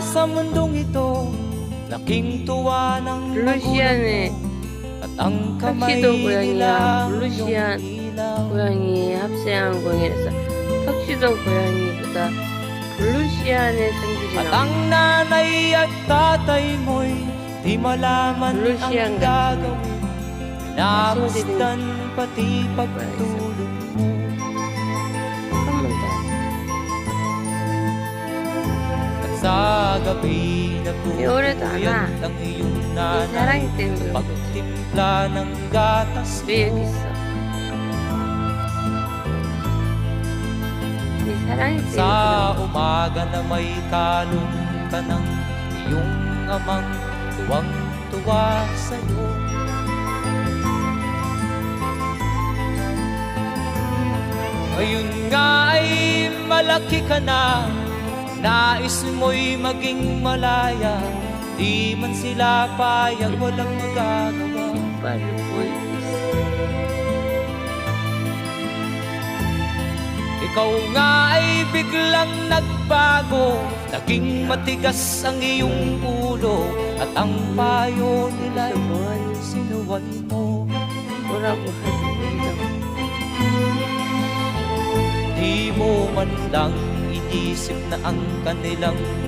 sa mundong ito, laking tuwa ng 블루시안의 at ang kamay 턱시도 고양이랑 nila 블루시안 ilaw. 고양이 합세한 고양이라서 턱시도 고양이보다 블루시안의 At 성질이랑 ang nanay at tatay mo'y di malaman ang Lucian gagawin. Namasdan pati pagtulog mo. 한번 더. At sa gabi 이 노래도 안 와. nagpupuyat ang iyong 이 nanay 사랑이 때문에 pagtimpla ng gatas 왜 여기 mo. 있어? 이 사랑이 Sa 때문에 umaga na may kalong ka ng iyong amang tuwang-tuwa sa'yo. Ngayon nga ay malaki ka na, nais mo'y maging malaya. Di man sila payag, walang magagawa. 오빠를 보이고 있어. Ikaw nga ay biglang nagbago, naging matigas ang iyong ulo, at ang payo nila'y sinuway mo. 뭐라고 하지 못하고 Di mo man lang inisip na ang kanilang